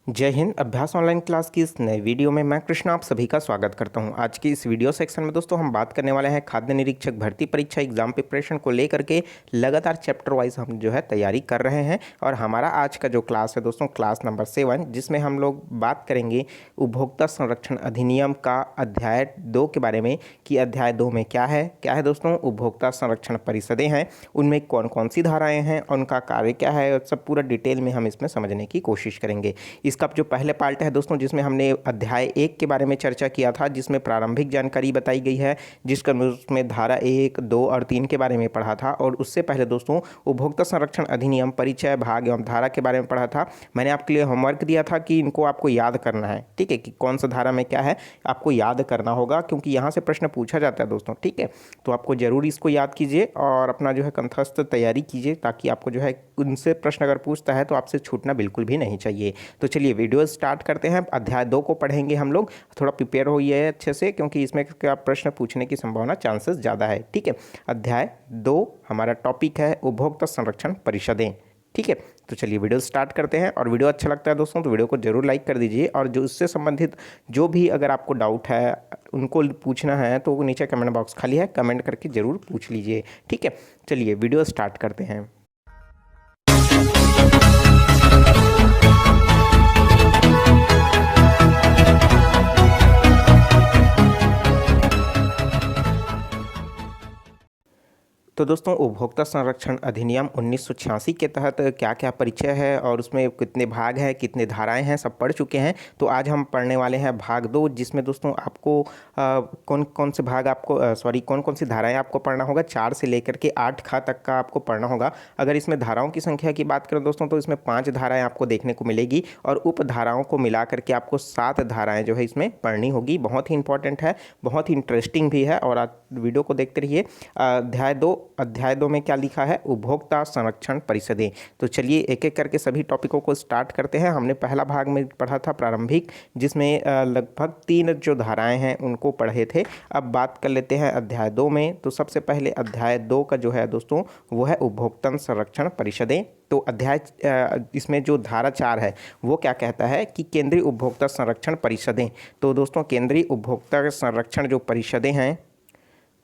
जय हिंद। अभ्यास online class की इस नए वीडियो में मैं कृष्णा आप सभी का स्वागत करता हूं। आज की इस वीडियो सेक्शन में दोस्तों हम बात करने वाले हैं खाद्य निरीक्षक भर्ती परीक्षा एग्जाम प्रिपरेशन को लेकर के लगातार चैप्टर वाइज हम जो है तैयारी कर रहे हैं। और हमारा आज का जो क्लास है दोस्तों क्लास नंबर 7, जिसमें हम लोग बात करेंगे उपभोक्ता संरक्षण अधिनियम का अध्याय 2 के बारे में कि अध्याय 2 में क्या है दोस्तों। उपभोक्ता संरक्षण परिषदें हैं, उनमें कौन कौन सी धाराएँ हैं, उनका कार्य क्या है, सब पूरा डिटेल में हम इसमें समझने की कोशिश करेंगे। इसका जो पहले पार्ट है दोस्तों, जिसमें हमने अध्याय 1 के बारे में चर्चा किया था, जिसमें प्रारंभिक जानकारी बताई गई है, जिसका उसमें धारा 1, 2 और 3 के बारे में पढ़ा था। और उससे पहले दोस्तों उपभोक्ता संरक्षण अधिनियम परिचय भाग एवं धारा के बारे में पढ़ा था। मैंने आपके लिए होमवर्क दिया था कि इनको आपको याद करना है, ठीक है, कि कौन सा धारा में क्या है आपको याद करना होगा, क्योंकि यहाँ से प्रश्न पूछा जाता है दोस्तों, ठीक है। तो आपको जरूर इसको याद कीजिए और अपना जो है कंठस्थ तैयारी कीजिए, ताकि आपको जो है उनसे प्रश्न अगर पूछता है तो आपसे छूटना बिल्कुल भी नहीं चाहिए। तो चलिए वीडियो स्टार्ट करते हैं। अध्याय 2 को पढ़ेंगे हम लोग। थोड़ा प्रिपेयर होइए अच्छे से, क्योंकि इसमें क्या प्रश्न पूछने की संभावना चांसेस ज़्यादा है, ठीक है। अध्याय 2 हमारा टॉपिक है उपभोक्ता संरक्षण परिषदें, ठीक है। तो चलिए वीडियो स्टार्ट करते हैं। और वीडियो अच्छा लगता है दोस्तों तो वीडियो को जरूर लाइक कर दीजिए। और जो इससे संबंधित जो भी अगर आपको डाउट है उनको पूछना है तो नीचे कमेंट बॉक्स खाली है, कमेंट करके ज़रूर पूछ लीजिए, ठीक है। चलिए वीडियो स्टार्ट करते हैं। तो दोस्तों उपभोक्ता संरक्षण अधिनियम 1986 के तहत क्या क्या परिचय है और उसमें कितने भाग हैं, कितने धाराएं हैं, सब पढ़ चुके हैं। तो आज हम पढ़ने वाले हैं भाग 2, जिसमें दोस्तों आपको कौन कौन से भाग आपको कौन कौन सी धाराएं आपको पढ़ना होगा। 4 से लेकर के 8 खा तक का आपको पढ़ना होगा। अगर इसमें धाराओं की संख्या की बात करें दोस्तों तो इसमें 5 धाराएँ आपको देखने को मिलेगी और उप धाराओं को मिला करके आपको 7 धाराएँ जो है इसमें पढ़नी होगी। बहुत ही इंपॉर्टेंट है, बहुत ही इंटरेस्टिंग भी है। और आप वीडियो को देखते रहिए। अध्याय 2 में क्या लिखा है, उपभोक्ता संरक्षण परिषदें। तो चलिए एक एक करके सभी टॉपिकों को स्टार्ट करते हैं। हमने पहला भाग में पढ़ा था प्रारंभिक, जिसमें लगभग 3 जो धाराएं हैं उनको पढ़े थे। अब बात कर लेते हैं अध्याय 2 में। तो सबसे पहले अध्याय 2 का जो है दोस्तों वो है उपभोक्ता संरक्षण परिषदें। तो अध्याय इसमें जो धारा 4 है वो क्या कहता है कि केंद्रीय उपभोक्ता संरक्षण परिषदें। तो दोस्तों केंद्रीय उपभोक्ता संरक्षण जो परिषदें हैं,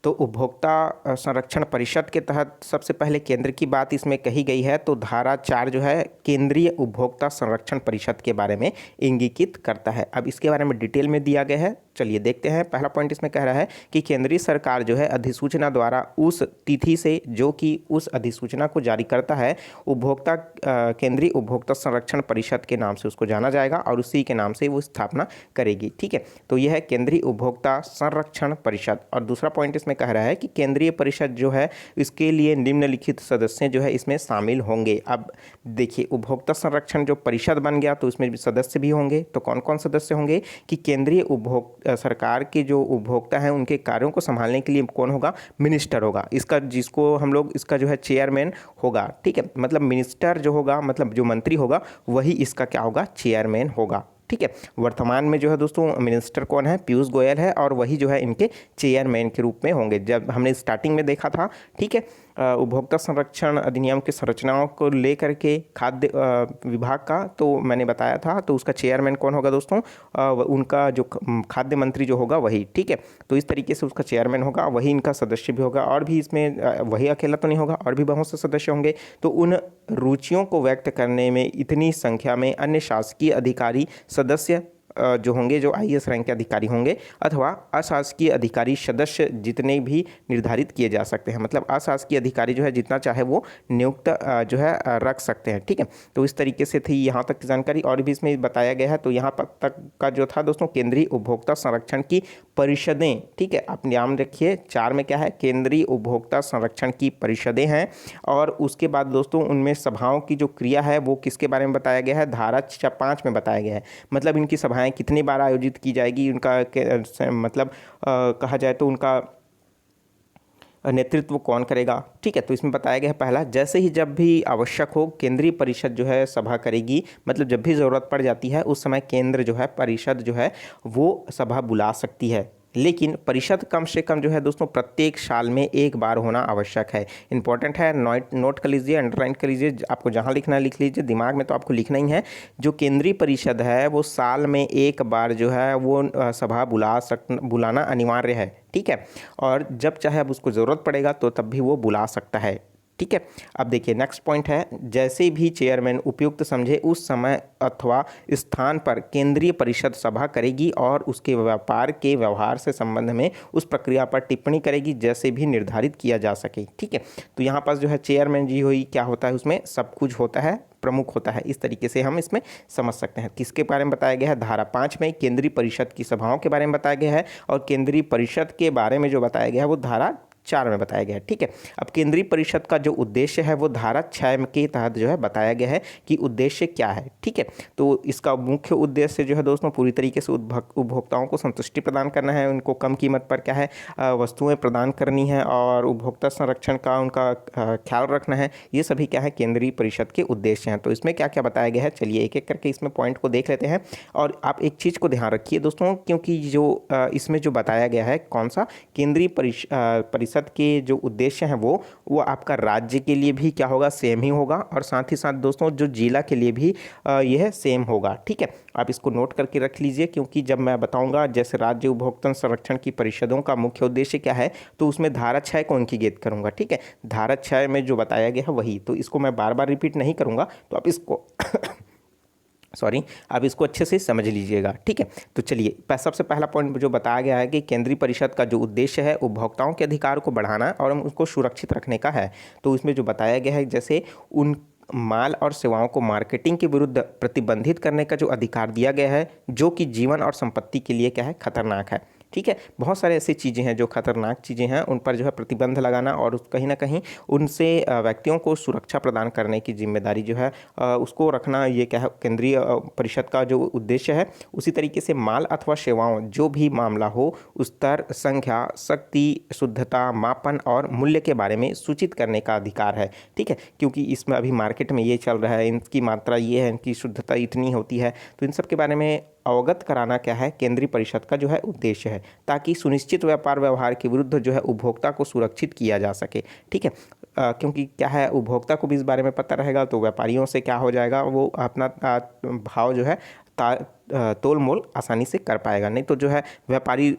तो उपभोक्ता संरक्षण परिषद के तहत सबसे पहले केंद्र की बात इसमें कही गई है। तो धारा 4 जो है केंद्रीय उपभोक्ता संरक्षण परिषद के बारे में इंगित करता है। अब इसके बारे में डिटेल में दिया गया है, चलिए देखते हैं। पहला पॉइंट इसमें कह रहा है कि केंद्रीय सरकार जो है अधिसूचना द्वारा उस तिथि से जो कि उस अधिसूचना को जारी करता है, उपभोक्ता केंद्रीय उपभोक्ता संरक्षण परिषद के नाम से उसको जाना जाएगा और उसी के नाम से वो स्थापना करेगी, ठीक है। तो यह है केंद्रीय उपभोक्ता संरक्षण परिषद। और दूसरा पॉइंट इसमें कह रहा है कि केंद्रीय परिषद जो है इसके लिए निम्नलिखित सदस्य जो है इसमें शामिल होंगे। अब देखिए उपभोक्ता संरक्षण जो परिषद बन गया तो इसमें सदस्य भी होंगे। तो कौन कौन सदस्य होंगे कि केंद्रीय सरकार के जो उपभोक्ता हैं उनके कार्यों को संभालने के लिए कौन होगा, मिनिस्टर होगा इसका, जिसको हम लोग इसका जो है चेयरमैन होगा, ठीक है। मतलब मिनिस्टर जो होगा, मतलब जो मंत्री होगा वही इसका क्या होगा, चेयरमैन होगा, ठीक है। वर्तमान में जो है दोस्तों मिनिस्टर कौन है, पीयूष गोयल है, और वही जो है इनके चेयरमैन के रूप में होंगे। जब हमने स्टार्टिंग में देखा था, ठीक है, उपभोक्ता संरक्षण अधिनियम की संरचनाओं को लेकर के खाद्य विभाग का, तो मैंने बताया था। तो उसका चेयरमैन कौन होगा दोस्तों, उनका जो खाद्य मंत्री जो होगा वही, ठीक है। तो इस तरीके से उसका चेयरमैन होगा, वही इनका सदस्य भी होगा। और भी इसमें वही अकेला तो नहीं होगा, और भी बहुत से सदस्य होंगे। तो उन रुचियों को व्यक्त करने में इतनी संख्या में अन्य शासकीय अधिकारी सदस्य जो होंगे, जो आईएएस रैंक के अधिकारी होंगे, अथवा अशासकीय अधिकारी सदस्य जितने भी निर्धारित किए जा सकते हैं। मतलब अशासकीय अधिकारी जो है जितना चाहे वो नियुक्त जो है रख सकते हैं, ठीक है। तो इस तरीके से थी यहाँ तक की जानकारी। और भी इसमें बताया गया है। तो यहाँ तक का जो था दोस्तों केंद्रीय उपभोक्ता संरक्षण की परिषदें, ठीक है। आप ध्यान रखिए 4 में क्या है, केंद्रीय उपभोक्ता संरक्षण की परिषदें हैं। और उसके बाद दोस्तों उनमें सभाओं की जो क्रिया है वो किसके बारे में बताया गया है, धारा 5 में बताया गया है। मतलब इनकी सभाएं कितनी बार आयोजित की जाएगी, उनका मतलब कहा जाए तो उनका नेतृत्व कौन करेगा, ठीक है। तो इसमें बताया गया है पहला, जैसे ही जब भी आवश्यक हो केंद्रीय परिषद जो है सभा करेगी। मतलब जब भी ज़रूरत पड़ जाती है उस समय केंद्र जो है परिषद जो है वो सभा बुला सकती है, लेकिन परिषद कम से कम जो है दोस्तों प्रत्येक साल में एक बार होना आवश्यक है। इंपॉर्टेंट है, नोट कर लीजिए, अंडरलाइन कर लीजिए, आपको जहाँ लिखना है लिख लीजिए, दिमाग में तो आपको लिखना ही है। जो केंद्रीय परिषद है वो साल में एक बार जो है वो सभा बुलाना अनिवार्य है, ठीक है। और जब चाहे अब उसको ज़रूरत पड़ेगा तो तब भी वो बुला सकता है, ठीक है। अब देखिए नेक्स्ट पॉइंट है, जैसे भी चेयरमैन उपयुक्त समझे उस समय अथवा स्थान पर केंद्रीय परिषद सभा करेगी और उसके व्यापार के व्यवहार से संबंध में उस प्रक्रिया पर टिप्पणी करेगी जैसे भी निर्धारित किया जा सके, ठीक है। तो यहाँ पास जो है चेयरमैन जी हुई, क्या होता है उसमें सब कुछ होता है, प्रमुख होता है, इस तरीके से हम इसमें समझ सकते हैं। किसके बारे में बताया गया है, धारा 5 में केंद्रीय परिषद की सभाओं के बारे में बताया गया है, और केंद्रीय परिषद के बारे में जो बताया गया है वो धारा 4 में बताया गया है, ठीक है। अब केंद्रीय परिषद का जो उद्देश्य है वो धारा 6 के तहत जो है बताया गया है कि उद्देश्य क्या है, ठीक है। तो इसका मुख्य उद्देश्य जो है दोस्तों पूरी तरीके से उपभोक्ताओं को संतुष्टि प्रदान करना है, उनको कम कीमत पर क्या है वस्तुएं प्रदान करनी है, और उपभोक्ता संरक्षण का उनका ख्याल रखना है। ये सभी क्या है केंद्रीय परिषद के उद्देश्य हैं। तो इसमें क्या क्या बताया गया है, चलिए एक एक करके इसमें पॉइंट को देख लेते हैं। और आप एक चीज़ को ध्यान रखिए दोस्तों, क्योंकि जो इसमें जो बताया गया है कौन सा केंद्रीय परिषद के जो उद्देश्य हैं वो आपका राज्य के लिए भी क्या होगा, सेम ही होगा, और साथ ही साथ दोस्तों जो जिला के लिए भी यह सेम होगा, ठीक है। आप इसको नोट करके रख लीजिए, क्योंकि जब मैं बताऊंगा जैसे राज्य उपभोक्ता संरक्षण की परिषदों का मुख्य उद्देश्य क्या है तो उसमें धारा 6 को अंकित करूंगा, ठीक है। धारा 6 में जो बताया गया है वही, तो इसको मैं बार बार रिपीट नहीं करूंगा, तो आप इसको सॉरी आप इसको अच्छे से समझ लीजिएगा, ठीक है। तो चलिए सबसे पहला पॉइंट जो बताया गया है कि केंद्रीय परिषद का जो उद्देश्य है उपभोक्ताओं के अधिकार को बढ़ाना और उनको सुरक्षित रखने का है। तो इसमें जो बताया गया है जैसे उन माल और सेवाओं को मार्केटिंग के विरुद्ध प्रतिबंधित करने का जो अधिकार दिया गया है जो कि जीवन और संपत्ति के लिए क्या है खतरनाक है, ठीक है। बहुत सारे ऐसी चीज़ें हैं जो खतरनाक चीज़ें हैं, उन पर जो है प्रतिबंध लगाना और कहीं ना कहीं उनसे व्यक्तियों को सुरक्षा प्रदान करने की जिम्मेदारी जो है उसको रखना, ये क्या है केंद्रीय परिषद का जो उद्देश्य है। उसी तरीके से माल अथवा सेवाओं जो भी मामला हो उस स्तर, संख्या, शक्ति, शुद्धता, मापन और मूल्य के बारे में सूचित करने का अधिकार है, ठीक है। क्योंकि इसमें अभी मार्केट में ये चल रहा है, इनकी मात्रा ये है, इनकी शुद्धता इतनी होती है, तो इन सब के बारे में अवगत कराना क्या है केंद्रीय परिषद का जो है उद्देश्य है, ताकि सुनिश्चित व्यापार व्यवहार के विरुद्ध जो है उपभोक्ता को सुरक्षित किया जा सके, ठीक है। क्योंकि क्या है उपभोक्ता को भी इस बारे में पता रहेगा तो व्यापारियों से क्या हो जाएगा, वो अपना भाव जो है तोल मोल आसानी से कर पाएगा। नहीं तो जो है व्यापारी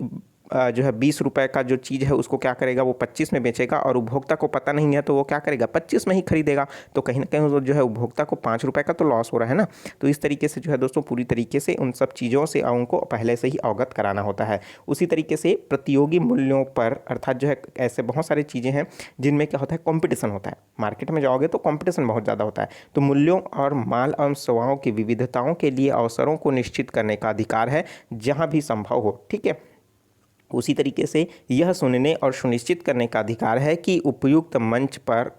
जो है 20 रुपए का जो चीज़ है उसको क्या करेगा वो 25 में बेचेगा, और उपभोक्ता को पता नहीं है तो वो क्या करेगा 25 में ही खरीदेगा। तो कहीं ना कहीं जो है उपभोक्ता को 5 रुपए का तो लॉस हो रहा है ना। तो इस तरीके से जो है दोस्तों पूरी तरीके से उन सब चीज़ों से उनको पहले से ही अवगत कराना होता है। उसी तरीके से प्रतियोगी मूल्यों पर, अर्थात जो है ऐसे बहुत सारी चीज़ें हैं जिनमें क्या होता है कॉम्पिटिशन होता है, मार्केट में जाओगे तो कॉम्पिटिशन बहुत ज़्यादा होता है। तो मूल्यों और माल एवं सेवाओं की विविधताओं के लिए अवसरों को निश्चित करने का अधिकार है जहाँ भी संभव हो, ठीक है। उसी तरीके से यह सुनने और सुनिश्चित करने का अधिकार है कि उपयुक्त मंच पर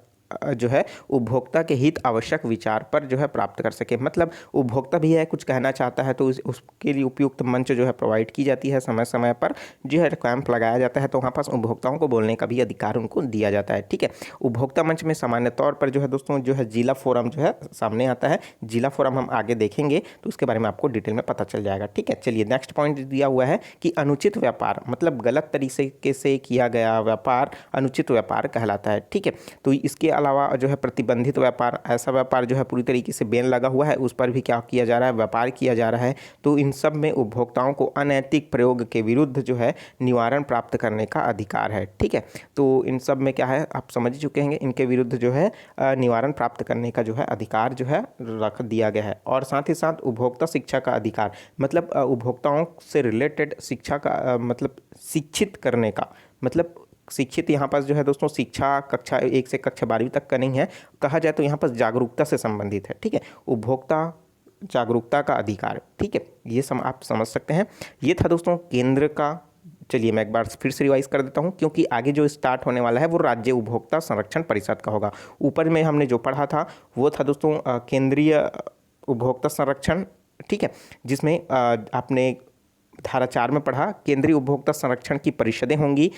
जो है उपभोक्ता के हित आवश्यक विचार पर जो है प्राप्त कर सके। मतलब उपभोक्ता भी है कुछ कहना चाहता है तो उसके लिए उपयुक्त मंच जो है प्रोवाइड की जाती है, समय समय पर जो है कैंप लगाया जाता है, तो वहाँ पास उपभोक्ताओं को बोलने का भी अधिकार उनको दिया जाता है, ठीक है। उपभोक्ता मंच में सामान्य तौर पर जो है दोस्तों जो है जिला फोरम जो है सामने आता है। जिला फोरम हम आगे देखेंगे तो उसके बारे में आपको डिटेल में पता चल जाएगा, ठीक है। चलिए नेक्स्ट पॉइंट दिया हुआ है कि अनुचित व्यापार, मतलब गलत तरीके से किया गया व्यापार अनुचित व्यापार कहलाता है, ठीक है। तो इसके अलावा जो है प्रतिबंधित व्यापार, ऐसा व्यापार जो है पूरी तरीके से बैन लगा हुआ है उस पर भी क्या किया जा रहा है व्यापार किया जा रहा है। तो इन सब में उपभोक्ताओं को अनैतिक प्रयोग के विरुद्ध जो है निवारण प्राप्त करने का अधिकार है, ठीक है। तो इन सब में क्या है आप समझ चुके हैं, इनके विरुद्ध जो है निवारण प्राप्त करने का जो है अधिकार जो है रख दिया गया है। और साथ ही साथ उपभोक्ता शिक्षा का अधिकार, मतलब उपभोक्ताओं से रिलेटेड शिक्षा का मतलब शिक्षित करने का, मतलब शिक्षित यहाँ पास जो है दोस्तों शिक्षा कक्षा 1 से कक्षा 12वीं तक का नहीं है, कहा जाए तो यहाँ पास जागरूकता से संबंधित है, ठीक है। उपभोक्ता जागरूकता का अधिकार, ठीक है, ये आप समझ सकते हैं। ये था दोस्तों केंद्र का। चलिए मैं एक बार फिर से रिवाइज कर देता हूँ, क्योंकि आगे जो स्टार्ट होने वाला है वो राज्य उपभोक्ता संरक्षण परिषद का होगा। ऊपर में हमने जो पढ़ा था वो था दोस्तों केंद्रीय उपभोक्ता संरक्षण, ठीक है, जिसमें आपने धारा 4 में पढ़ा, केंद्रीय उपभोक्ता संरक्षण की परिषदें होंगी,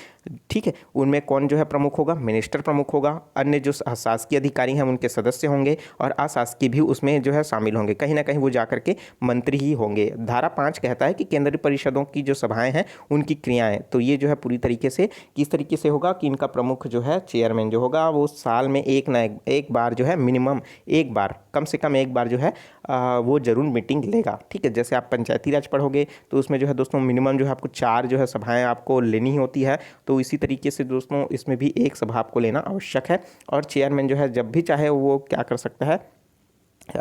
ठीक है। उनमें कौन जो है प्रमुख होगा, मिनिस्टर प्रमुख होगा, अन्य जो शासकीय अधिकारी हैं उनके सदस्य होंगे और अशासकीय भी उसमें जो है शामिल होंगे, कहीं ना कहीं वो जाकर के मंत्री ही होंगे। धारा 5 कहता है कि केंद्रीय परिषदों की जो सभाएं हैं उनकी क्रियाएं, तो ये जो है पूरी तरीके से किस तरीके से होगा कि इनका प्रमुख जो है चेयरमैन जो होगा वो साल में एक बार जो है मिनिमम एक बार, कम से कम एक बार जो है वो जरूर मीटिंग लेगा, ठीक है। जैसे आप पंचायती राज पढ़ोगे तो उसमें जो है दोस्तों मिनिमम जो है आपको 4 जो है सभाएं आपको लेनी होती है, तो इसी तरीके से दोस्तों इसमें भी एक सभा आपको लेना आवश्यक है। और चेयरमैन जो है जब भी चाहे वो क्या कर सकता है,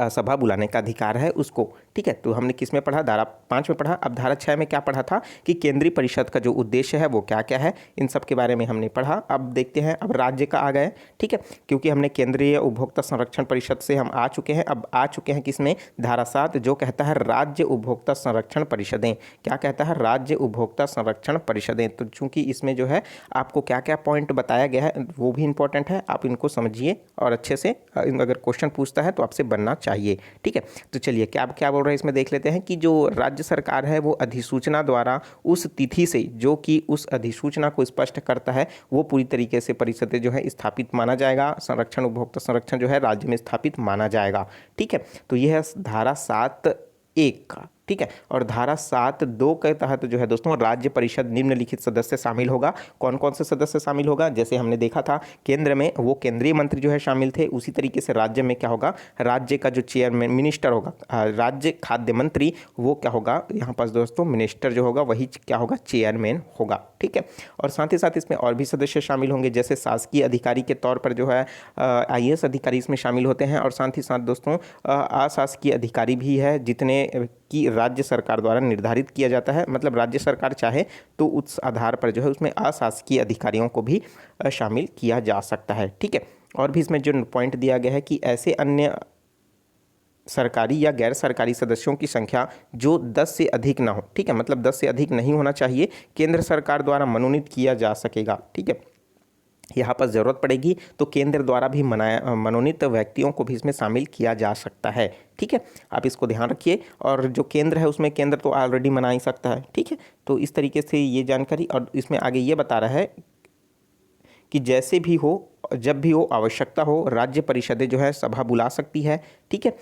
सभा बुलाने का अधिकार है उसको, ठीक है। तो हमने किस में पढ़ा, धारा 5 में पढ़ा। अब धारा 6 में क्या पढ़ा था कि केंद्रीय परिषद का जो उद्देश्य है वो क्या क्या है, इन सब के बारे में हमने पढ़ा। अब देखते हैं, अब राज्य का आ गए, ठीक है, क्योंकि हमने केंद्रीय उपभोक्ता संरक्षण परिषद से हम आ चुके हैं, अब आ चुके हैं किसमें, धारा 7 जो कहता है राज्य उपभोक्ता संरक्षण परिषदें। क्या कहता है, राज्य उपभोक्ता संरक्षण परिषदें। तो चूंकि इसमें जो है आपको क्या क्या पॉइंट बताया गया है वो भी इंपॉर्टेंट है, आप इनको समझिए और अच्छे से अगर क्वेश्चन पूछता है तो आपसे बनना चाहिए, ठीक है। तो चलिए क्या क्या बोल रहे हैं इसमें देख लेते हैं कि जो राज्य सरकार है वो अधिसूचना द्वारा उस तिथि से जो कि उस अधिसूचना को स्पष्ट करता है वो पूरी तरीके से परिषदें जो है स्थापित माना जाएगा, संरक्षण उपभोक्ता संरक्षण जो है राज्य में स्थापित माना जाएगा, ठीक है। तो यह है धारा 7(1) का, ठीक है। और धारा 7(2) के तहत जो है दोस्तों राज्य परिषद निम्नलिखित सदस्य शामिल होगा। कौन कौन से सदस्य शामिल होगा, जैसे हमने देखा था केंद्र में वो केंद्रीय मंत्री जो है शामिल थे, उसी तरीके से राज्य में क्या होगा, राज्य का जो चेयरमैन मिनिस्टर होगा, राज्य खाद्य मंत्री वो क्या होगा, यहाँ पास दोस्तों मिनिस्टर जो होगा वही क्या होगा, चेयरमैन होगा, ठीक है। और साथ ही साथ इसमें और भी सदस्य शामिल होंगे, जैसे शासकीय अधिकारी के तौर पर जो है IAS अधिकारी इसमें शामिल होते हैं, और साथ ही साथ दोस्तों अशासकीय अधिकारी भी है जितने कि राज्य सरकार द्वारा निर्धारित किया जाता है, मतलब राज्य सरकार चाहे तो उस आधार पर जो है उसमें अशासकीय अधिकारियों को भी शामिल किया जा सकता है, ठीक है। और भी इसमें जो पॉइंट दिया गया है कि ऐसे अन्य सरकारी या गैर सरकारी सदस्यों की संख्या जो 10 से अधिक ना हो, ठीक है, मतलब 10 से अधिक नहीं होना चाहिए, केंद्र सरकार द्वारा मनोनीत किया जा सकेगा, ठीक है। यहाँ पर ज़रूरत पड़ेगी तो केंद्र द्वारा भी मनोनीत व्यक्तियों को भी इसमें शामिल किया जा सकता है, ठीक है। आप इसको ध्यान रखिए, और जो केंद्र है उसमें केंद्र तो ऑलरेडी मना ही सकता है, ठीक है। तो इस तरीके से ये जानकारी, और इसमें आगे ये बता रहा है कि जैसे भी हो, जब भी हो आवश्यकता हो, राज्य परिषदें जो है सभा बुला सकती है, ठीक है।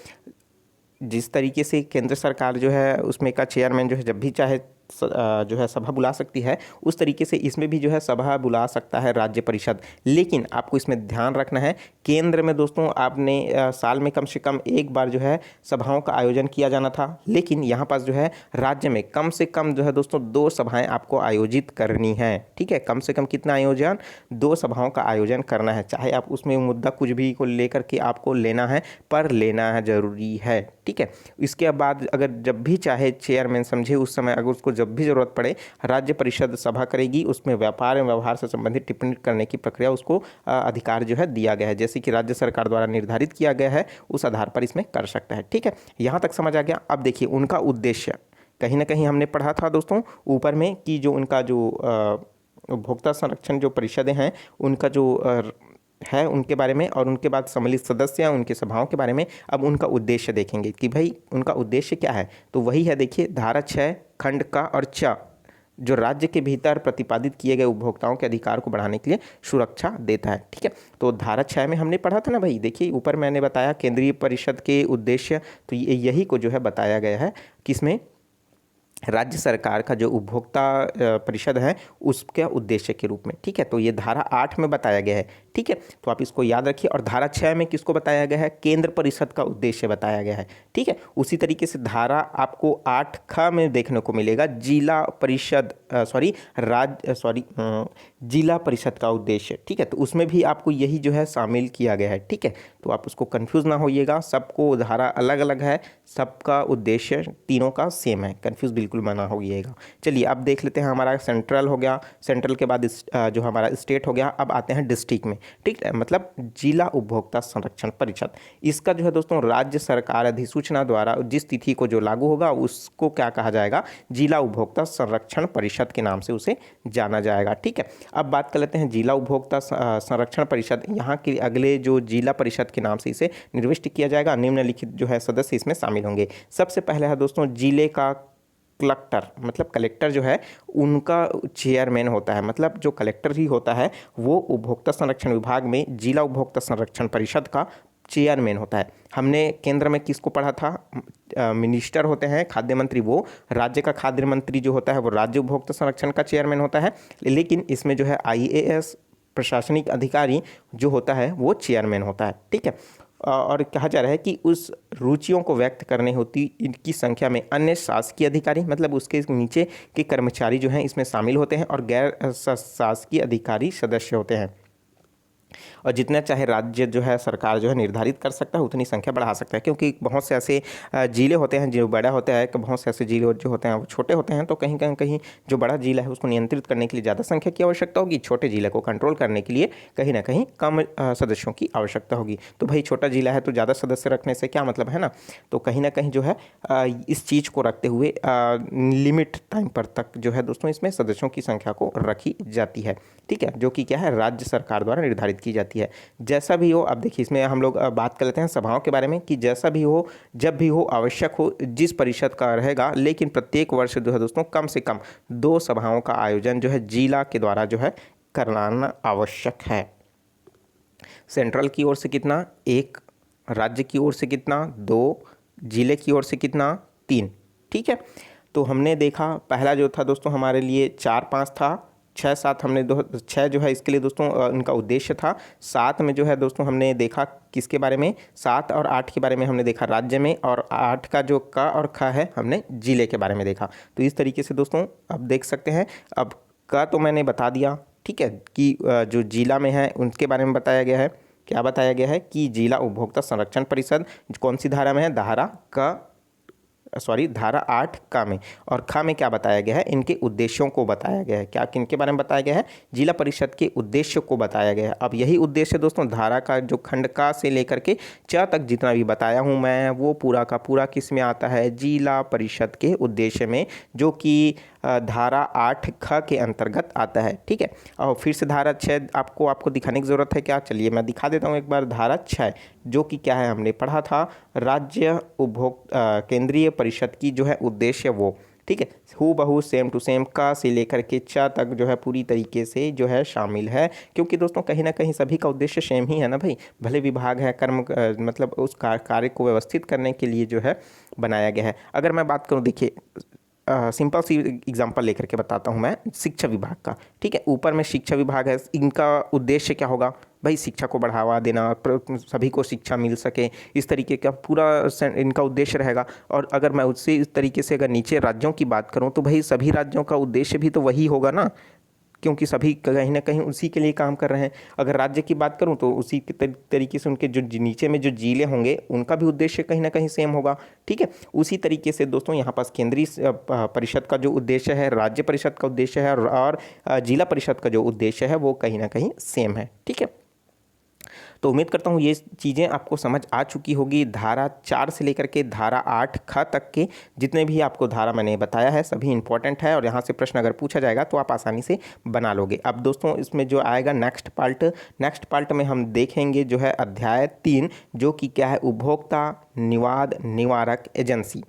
जिस तरीके से केंद्र सरकार जो है उसमें का चेयरमैन जो है जब भी चाहे जो है सभा बुला सकती है, उस तरीके से इसमें भी जो है सभा बुला सकता है राज्य परिषद। लेकिन आपको इसमें ध्यान रखना है, केंद्र में दोस्तों आपने साल में कम से कम एक बार जो है सभाओं का आयोजन किया जाना था, लेकिन यहाँ पास जो है राज्य में कम से कम जो है दोस्तों 2 सभाएं आपको आयोजित करनी है, ठीक है। कम से कम कितना आयोजन, 2 सभाओं का आयोजन करना है, चाहे आप उसमें मुद्दा कुछ भी को लेकर के आपको लेना है, पर लेना है जरूरी है, ठीक है। इसके बाद अगर जब भी चाहे चेयरमैन समझे उस समय अगर उसको जब भी जरूरत पड़े राज्य परिषद सभा करेगी, उसमें व्यापार एवं व्यवहार से संबंधित टिप्पणी करने की प्रक्रिया उसको अधिकार जो है दिया गया है, जैसे कि राज्य सरकार द्वारा निर्धारित किया गया है उस आधार पर इसमें कर सकता है, ठीक है। यहाँ तक समझ आ गया। अब देखिए उनका उद्देश्य कहीं ना कहीं हमने पढ़ा था दोस्तों ऊपर में कि जो उनका जो उपभोक्ता संरक्षण जो परिषदें हैं उनका जो है उनके बारे में, और उनके बाद सम्मिलित सदस्य हैं उनकी सभाओं के बारे में। अब उनका उद्देश्य देखेंगे कि भाई उनका उद्देश्य क्या है, तो वही है, देखिए धारा 6 खंड का और च जो राज्य के भीतर प्रतिपादित किए गए उपभोक्ताओं के अधिकार को बढ़ाने के लिए सुरक्षा देता है, ठीक है। तो धारा 6 में हमने पढ़ा था ना भाई, देखिए ऊपर मैंने बताया केंद्रीय परिषद के उद्देश्य, तो यही को जो है बताया गया है किसमें, राज्य सरकार का जो उपभोक्ता परिषद है उसके उद्देश्य के रूप में, ठीक है। तो ये धारा 8 में बताया गया है, ठीक है। तो आप इसको याद रखिए। और धारा 6 में किसको बताया गया है, केंद्र परिषद का उद्देश्य बताया गया है, ठीक है। उसी तरीके से धारा आपको 8ख में देखने को मिलेगा जिला परिषद जिला परिषद का उद्देश्य, ठीक है। तो उसमें भी आपको यही जो है शामिल किया गया है, ठीक है। तो आप उसको कंफ्यूज ना होइएगा, सबको धारा अलग अलग है, सबका उद्देश्य तीनों का सेम है, कंफ्यूज बिल्कुल मना होइएगा। चलिए अब देख लेते हैं, हमारा सेंट्रल हो गया, सेंट्रल के बाद जो हमारा स्टेट हो गया, अब आते हैं डिस्ट्रिक्ट में, ठीक है, मतलब जिला उपभोक्ता संरक्षण परिषद। इसका जो है दोस्तों राज्य सरकार अधिसूचना द्वारा जिस तिथि को जो लागू होगा उसको क्या कहा जाएगा, जिला उपभोक्ता संरक्षण परिषद के नाम से उसे जाना जाएगा, ठीक है। अब बात कर लेते हैं जिला उपभोक्ता संरक्षण परिषद, यहाँ के अगले जो जिला परिषद के नाम से इसे निर्दिष्ट किया जाएगा, निम्नलिखित जो है सदस्य इसमें शामिल होंगे। सबसे पहले है दोस्तों जिले का कलेक्टर, मतलब कलेक्टर जो है उनका चेयरमैन होता है। मतलब जो कलेक्टर ही होता है वो उपभोक्ता संरक्षण विभाग में जिला उपभोक्ता संरक्षण परिषद का चेयरमैन होता है। हमने केंद्र में किसको पढ़ा था, मिनिस्टर होते हैं खाद्य मंत्री, वो राज्य का खाद्य मंत्री जो होता है वो राज्य उपभोक्ता संरक्षण का चेयरमैन होता है। लेकिन इसमें जो है IAS प्रशासनिक अधिकारी जो होता है वो चेयरमैन होता है, ठीक है। और कहा जा रहा है कि उस रुचियों को व्यक्त करने होती इनकी संख्या में अन्य शासकीय अधिकारी, मतलब उसके नीचे के कर्मचारी जो हैं इसमें शामिल होते हैं, और गैर शासकीय अधिकारी सदस्य होते हैं। और जितना चाहे राज्य जो है सरकार जो है निर्धारित कर सकता है उतनी संख्या बढ़ा सकता है, क्योंकि बहुत से ऐसे जिले होते हैं जो बड़ा होता है कि बहुत से ऐसे जिले जो होते हैं वो छोटे होते हैं, तो कहीं कहीं जो बड़ा जिला है उसको नियंत्रित करने के लिए ज़्यादा संख्या की आवश्यकता होगी, छोटे जिले को कंट्रोल करने के लिए कहीं ना कहीं कम सदस्यों की आवश्यकता होगी। तो भाई छोटा जिला है तो ज़्यादा सदस्य रखने से क्या मतलब है ना, तो कहीं ना कहीं जो है इस चीज़ को रखते हुए लिमिट टाइम पर तक जो है दोस्तों इसमें सदस्यों की संख्या को रखी जाती है, ठीक है, जो कि क्या है राज्य सरकार द्वारा निर्धारित की जाती है। जैसा भी हो, अब देखिए इसमें हम लोग बात कर लेते हैं सभाओं के बारे में कि जैसा भी हो, जब भी हो, आवश्यक हो, जिस परिषद का रहेगा, लेकिन प्रत्येक वर्ष जो है दोस्तों कम से कम 2 सभाओं का आयोजन जो है जिला के द्वारा जो है कराना आवश्यक है। सेंट्रल की ओर से कितना, 1, राज्य की ओर से कितना, 2, जिले की ओर से कितना, 3, ठीक है। तो हमने देखा पहला जो था दोस्तों हमारे लिए 4, 5 था, 6, 7 हमने 6 जो है इसके लिए दोस्तों इनका उद्देश्य था। 7 में जो है दोस्तों हमने देखा किसके बारे में, 7 और 8 के बारे में हमने देखा राज्य में, और 8 का जो क और ख है हमने जिले के बारे में देखा। तो इस तरीके से दोस्तों अब देख सकते हैं, अब का तो मैंने बता दिया, ठीक है, कि जो जिला में है उनके बारे में बताया गया है। क्या बताया गया है कि जिला उपभोक्ता संरक्षण परिषद कौन सी धारा में है, धारा 8 का में, और खा में क्या बताया गया है, इनके उद्देश्यों को बताया गया है। क्या किनके बारे में बताया गया है, जिला परिषद के उद्देश्य को बताया गया है। अब यही उद्देश्य दोस्तों धारा का जो खंड का से लेकर के च तक जितना भी बताया हूँ मैं, वो पूरा का पूरा किस में आता है, जिला परिषद के उद्देश्य में, जो कि धारा 8 ख के अंतर्गत आता है, ठीक है। और फिर से धारा 6 आपको दिखाने की ज़रूरत है क्या, चलिए मैं दिखा देता हूँ एक बार। धारा 6 जो कि क्या है, हमने पढ़ा था राज्य केंद्रीय परिषद की जो है उद्देश्य वो, ठीक है, हूबहू सेम टू सेम का से लेकर के च तक जो है पूरी तरीके से जो है शामिल है, क्योंकि दोस्तों कहीं ना कहीं सभी का उद्देश्य सेम ही है ना भाई, भले विभाग है, कर्म मतलब उस कार्य को व्यवस्थित करने के लिए जो है बनाया गया है। अगर मैं बात करूँ, देखिए सिंपल सी एग्जांपल लेकर के बताता हूँ मैं शिक्षा विभाग का, ठीक है। ऊपर में शिक्षा विभाग है, इनका उद्देश्य क्या होगा भाई, शिक्षा को बढ़ावा देना, सभी को शिक्षा मिल सके, इस तरीके का पूरा इनका उद्देश्य रहेगा। और अगर मैं उससे इस तरीके से अगर नीचे राज्यों की बात करूँ तो भाई सभी राज्यों का उद्देश्य भी तो वही होगा ना, क्योंकि सभी कहीं ना कहीं उसी के लिए काम कर रहे हैं। अगर राज्य की बात करूं तो उसी के तरीके से उनके जो नीचे में जो जिले होंगे उनका भी उद्देश्य कहीं ना कहीं सेम होगा, ठीक है। उसी तरीके से दोस्तों यहाँ पास केंद्रीय परिषद का जो उद्देश्य है, राज्य परिषद का उद्देश्य है, और जिला परिषद का जो उद्देश्य है वो कहीं ना कहीं सेम है, ठीक है। तो उम्मीद करता हूँ ये चीज़ें आपको समझ आ चुकी होगी। धारा 4 से लेकर के धारा 8 ख तक के जितने भी आपको धारा मैंने बताया है सभी इंपॉर्टेंट है, और यहाँ से प्रश्न अगर पूछा जाएगा तो आप आसानी से बना लोगे। अब दोस्तों इसमें जो आएगा नेक्स्ट पार्ट में हम देखेंगे जो है अध्याय 3, जो कि क्या है, उपभोक्ता विवाद निवारक एजेंसी।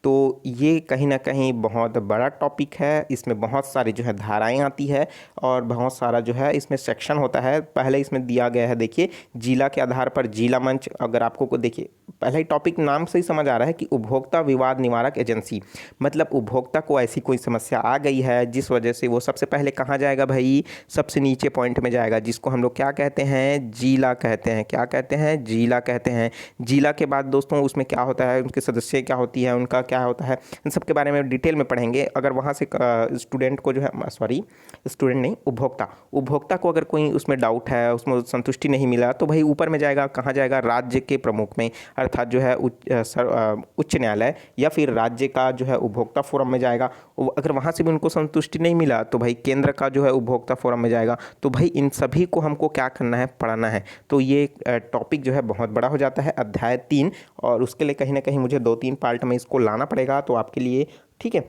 तो ये कहीं ना कहीं बहुत बड़ा टॉपिक है, इसमें बहुत सारी जो है धाराएं आती है, और बहुत सारा जो है इसमें सेक्शन होता है। पहले इसमें दिया गया है, देखिए जिला के आधार पर जिला मंच, अगर आपको को देखिए पहला ही टॉपिक नाम से ही समझ आ रहा है कि उपभोक्ता विवाद निवारक एजेंसी, मतलब उपभोक्ता को ऐसी कोई समस्या आ गई है जिस वजह से वो सबसे पहले कहाँ जाएगा भाई, सबसे नीचे पॉइंट में जाएगा, जिसको हम लोग क्या कहते हैं, जिला कहते हैं। क्या कहते हैं, जिला कहते हैं। जिला के बाद दोस्तों उसमें क्या होता है, उनके सदस्य क्या होती है, उनका क्या होता है, इन सब के बारे में डिटेल में पढ़ेंगे। अगर वहाँ से स्टूडेंट को जो है, स्टूडेंट नहीं, उपभोक्ता को अगर कोई उसमें डाउट है, उसमें संतुष्टि नहीं मिला, तो भाई ऊपर में जाएगा, कहाँ जाएगा, राज्य के प्रमुख में, अर्थात जो है उच्च न्यायालय या फिर राज्य का जो है उपभोक्ता फोरम में जाएगा। अगर वहाँ से भी उनको संतुष्टि नहीं मिला तो भाई केंद्र का जो है उपभोक्ता फोरम में जाएगा। तो भाई इन सभी को हमको क्या करना है, पढ़ाना है। तो ये टॉपिक जो है बहुत बड़ा हो जाता है, अध्याय 3, और उसके लिए कहीं ना कहीं मुझे 2-3 पार्ट में इसको लाना पड़ेगा तो आपके लिए, ठीक है,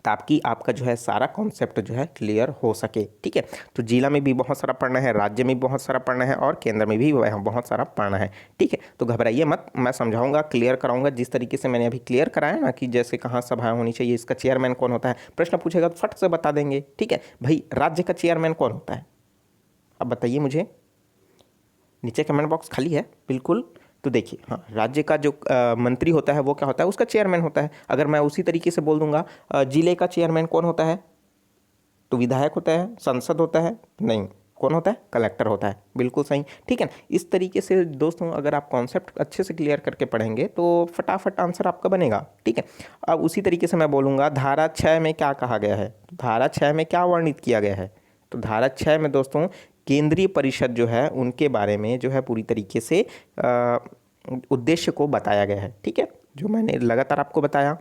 ताकि आपका जो है सारा कॉन्सेप्ट जो है क्लियर हो सके। ठीक है, तो जिला में भी बहुत सारा पढ़ना है, राज्य में भी बहुत सारा पढ़ना है और केंद्र में भी बहुत सारा पढ़ना है। ठीक है, तो घबराइए मत, मैं समझाऊंगा, क्लियर कराऊंगा जिस तरीके से मैंने अभी क्लियर कराया ना, कि जैसे कहाँ सभा होनी चाहिए, इसका चेयरमैन कौन होता है, प्रश्न पूछेगा तो फट से बता देंगे। ठीक है भाई, राज्य का चेयरमैन कौन होता है, अब बताइए मुझे, नीचे कमेंट बॉक्स खाली है बिल्कुल। तो देखिए, हाँ, राज्य का जो मंत्री होता है वो क्या होता है, उसका चेयरमैन होता है। अगर मैं उसी तरीके से बोल दूंगा जिले का चेयरमैन कौन होता है, तो विधायक होता है, संसद होता है, नहीं, कौन होता है, कलेक्टर होता है। बिल्कुल सही। ठीक है ना, इस तरीके से दोस्तों अगर आप कॉन्सेप्ट अच्छे से क्लियर करके पढ़ेंगे तो फटाफट आंसर आपका बनेगा। ठीक है, अब उसी तरीके से मैं बोलूँगा धारा 6 में क्या कहा गया है, तो धारा 6 में क्या वर्णित किया गया है, तो धारा 6 में दोस्तों केंद्रीय परिषद जो है उनके बारे में जो है पूरी तरीके से उद्देश्य को बताया गया है। ठीक है, जो मैंने लगातार आपको बताया।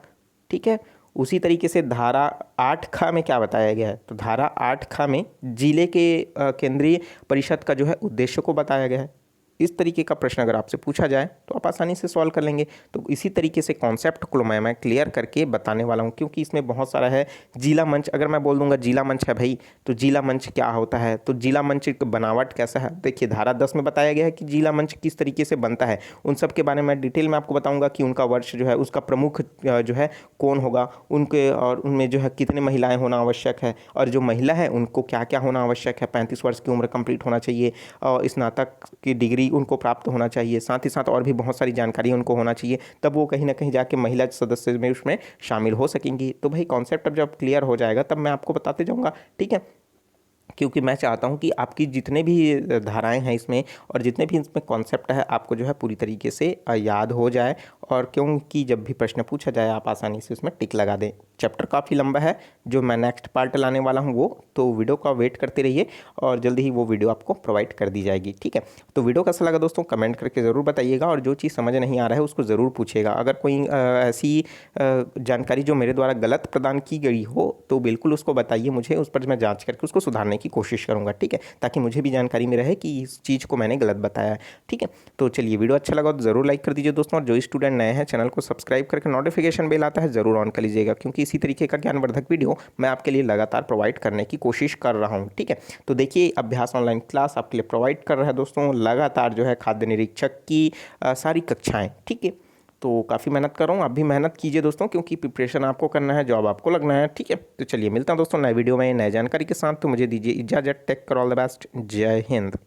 ठीक है, उसी तरीके से धारा 8 ख में क्या बताया गया है, तो धारा 8 ख में जिले के केंद्रीय परिषद का जो है उद्देश्य को बताया गया है। इस तरीके का प्रश्न अगर आपसे पूछा जाए तो आप आसानी से सॉल्व कर लेंगे। तो इसी तरीके से कॉन्सेप्ट को मैं क्लियर करके बताने वाला हूँ, क्योंकि इसमें बहुत सारा है। जिला मंच, अगर मैं बोल दूंगा जिला मंच है भाई, तो जिला मंच क्या होता है, तो जिला मंच की बनावट कैसा है, देखिए धारा 10 में बताया गया है कि जिला मंच किस तरीके से बनता है। उन सब के बारे में डिटेल में आपको बताऊँगा कि उनका वर्ष जो है, उसका प्रमुख जो है कौन होगा, उनके और उनमें जो है कितने महिलाएँ होना आवश्यक है, और जो महिला है उनको क्या क्या होना आवश्यक है, 35 वर्ष की उम्र कंप्लीट होना चाहिए और स्नातक की डिग्री उनको प्राप्त होना चाहिए, साथ ही साथ और भी बहुत सारी जानकारी उनको होना चाहिए, तब वो कहीं ना कहीं जाके महिला सदस्य में उसमें शामिल हो सकेंगी। तो भाई कॉन्सेप्ट अब जब क्लियर हो जाएगा तब मैं आपको बताते जाऊँगा। ठीक है, क्योंकि मैं चाहता हूं कि आपकी जितने भी धाराएं हैं इसमें और जितने भी इसमें कॉन्सेप्ट है आपको जो है पूरी तरीके से याद हो जाए, और क्योंकि जब भी प्रश्न पूछा जाए आप आसानी से उसमें टिक लगा दें। चैप्टर काफ़ी लंबा है, जो मैं नेक्स्ट पार्ट लाने वाला हूं वो, तो वीडियो का वेट करते रहिए और जल्दी ही वो वीडियो आपको प्रोवाइड कर दी जाएगी। ठीक है, तो वीडियो कैसा लगा दोस्तों कमेंट करके ज़रूर बताइएगा, और जो चीज़ समझ नहीं आ रहा है उसको ज़रूर पूछिएगा। अगर कोई ऐसी जानकारी जो मेरे द्वारा गलत प्रदान की गई हो तो बिल्कुल उसको बताइए मुझे, उस पर मैं जांच करके उसको सुधारने की कोशिश करूंगा। ठीक है, ताकि मुझे भी जानकारी में रहे कि इस चीज़ को मैंने गलत बताया है। ठीक है, तो चलिए, वीडियो अच्छा लगा तो ज़रूर लाइक कर दीजिए दोस्तों, और जो स्टूडेंट नए हैं चैनल को सब्सक्राइब करके नोटिफिकेशन बेल आता है ज़रूर ऑन कर लीजिएगा, क्योंकि इसी तरीके का ज्ञानवर्धक वीडियो मैं आपके लिए लगातार प्रोवाइड करने की कोशिश कर रहा हूँ। ठीक है, तो देखिए अभ्यास ऑनलाइन क्लास आपके लिए प्रोवाइड कर रहा है दोस्तों लगातार, जो है खाद्य निरीक्षक की सारी कक्षाएँ। ठीक है, तो काफ़ी मेहनत कर रहा हूँ, आप भी मेहनत कीजिए दोस्तों, क्योंकि प्रिपरेशन आपको करना है, जॉब आपको लगना है। ठीक है, तो चलिए मिलता हूँ दोस्तों नए वीडियो में नए जानकारी के साथ, तो मुझे दीजिए इजाज़त। Take care, all the best, जय हिंद।